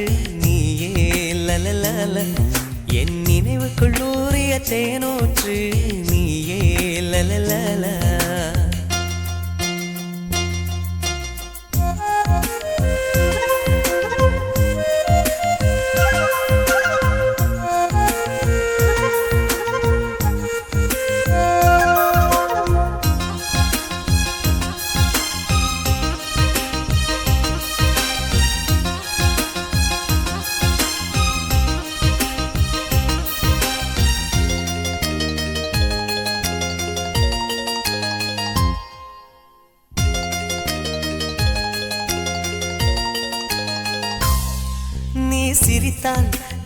நீயே லலலால என் நினைவுக்குள் ஊறிய தேனூற்று நீயே லலலால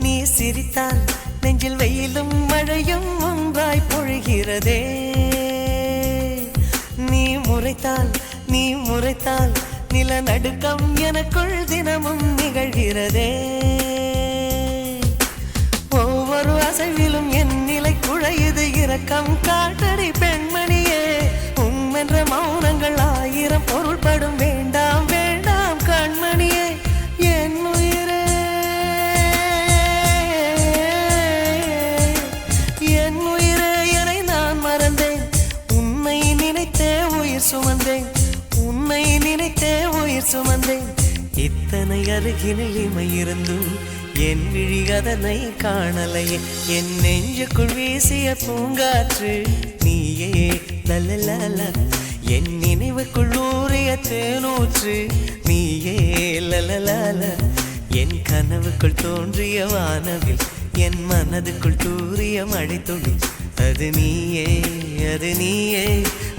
நீ சிரித்தால் நெஞ்சில் வெயிலும் மழையும் ஒன்றாய் பொழிகிறதே நீ முறைத்தால் நிலநடுக்கம் எனக்குள் தினமும் நிகழ்கிறதே ஒவ்வொரு அசைவிலும் என் நிலை குழையுது இரக்கம் காட்டடி பெண்மணியே உம்மென்ற மௌனங்கள் ஆயிரம் பொருள்படும் வேண்டாம் வேண்டாம் கண்மணியே என் உயிரே என்னை நான் மறந்தேன் உன்னை நினைத்தே உயிர் சுமந்தேன் இத்தனை அருகினில் இமையிருந்தும் என் விழி அதனை காணலையே என் நெஞ்சுக்குள் வீசிய பூங்காற்று நீயே லலலால என் நினைவுக்குள் ஊறிய தேனூற்று நீயே லலலால என் கனவுக்குள் தோன்றிய வானவில் என் மனதுக்குள் தூறிய மழை துளி அது நீயே அது நீயே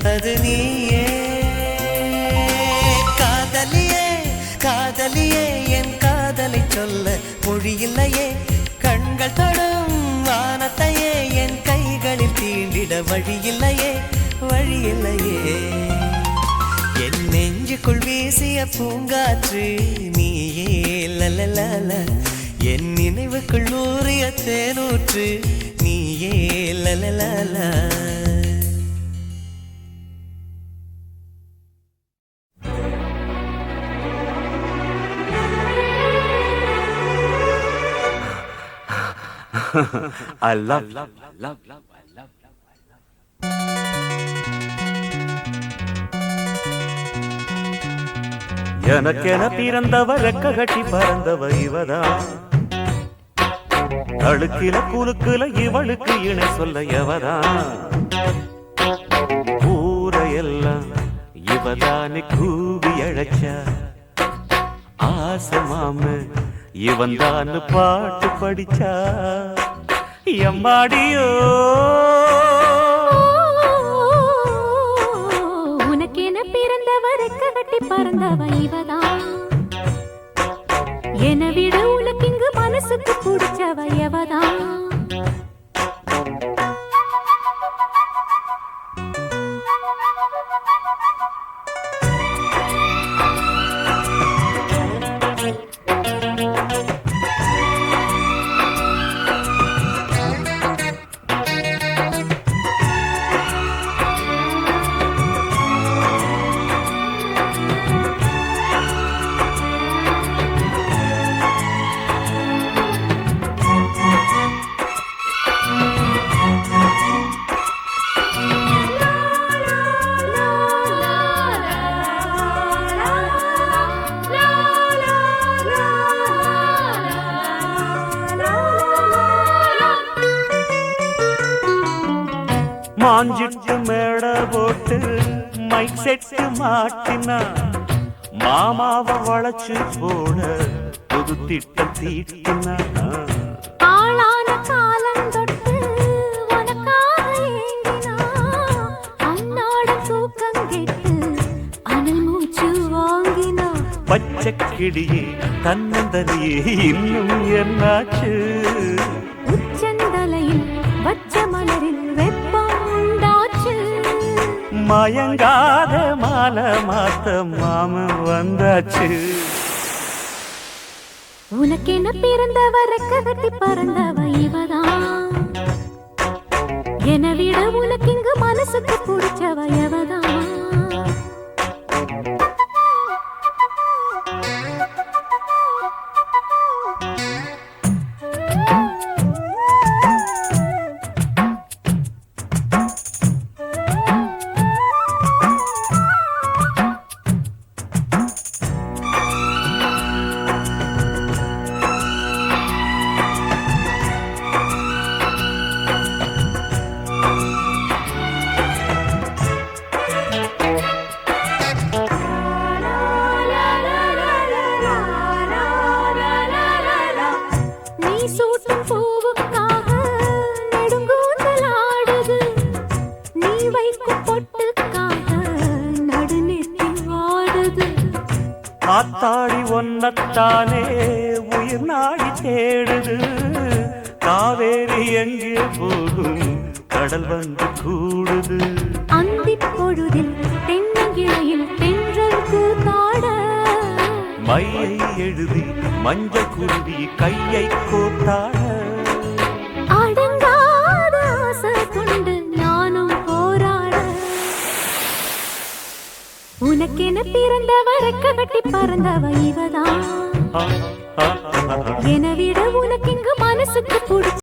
அது நீயே காதலியே என் காதலை சொல்ல மொழி இல்லையே கண்கள் தொடும் வானத்தையே என் கைகளில் தீண்டிட வழி இல்லையே என் நெஞ்சுக்குள் வீசிய பூங்காற்று நீயே லலலால என் நினைவுக்குள் ஊறிய தேனூற்று நீயே லலலால
I love. எனக்கென பிறந்தவ ரெக்க கட்டி பறந்தவ இவதான்
அழுக்கில குலுக்குல இவளுக்கு இணை சொல்ல எவதான் ஊரையெல்லாம் இவதானே கூவி அழைச்சா ஆசமாம இவன் தான் பாட்டு படிச்சா எம்மாடியோ
உனக்கென பிறந்தவருக்கு கட்டி பறந்தவ இவதான் என விட உனக்கு இங்கு மனசுக்கு பிடிச்சவ எவதான்
மாஞ்சிட்டு மேட போட்டு மைக் செட்டு மாட்டினா மாமாவை வளைச்சு போட புது திட்டம் தீட்டினா
ஆளான காலம் தொட்டு உனக்காக ஏங்கினா அன்னாட தூக்கம் கெட்டு அனல் மூச்சு வாங்கினா
பச்சை கிளியே தன்னந்தனியே இன்னும் என்னாச்சு
உச்சந்தலையில் வச்ச மலரில் வெப்பம் உண்டாச்சு
மயங்காத மாலை மாத்த மாமன் வந்தாச்சு
உனக்கென பிறந்தவருக்கு கட்டி பறந்தவ இவதான் என விட உனக்கு இங்கு மனசுக்கு பிடிச்சவ எவதான் சூட்டும் பூவுக்காக நெடுங்கூந்தல் ஆடுது நீ வைக்கும் பொட்டுக்காக நடுநெத்தி வாடுது
ஆத்தாடி ஒன்னத்தானே உயிர் நாடி தேடுது காவேரி எங்கே போகும் கடல் வந்து கூடுது
அந்திப் பொழுதில் தென்னங்கிளையில் தென்றல் கூத்தாட
மையை எழுதி மஞ்ச குருவி கையை கோத்தாட
அடங்காத ஆசை கொண்டு நானும் போராட உனக்கென பிறந்தவருக்கு கட்டி பறந்தவ இவதான் என விட உனக்கு இங்கு மனசுக்கு பிடிச்ச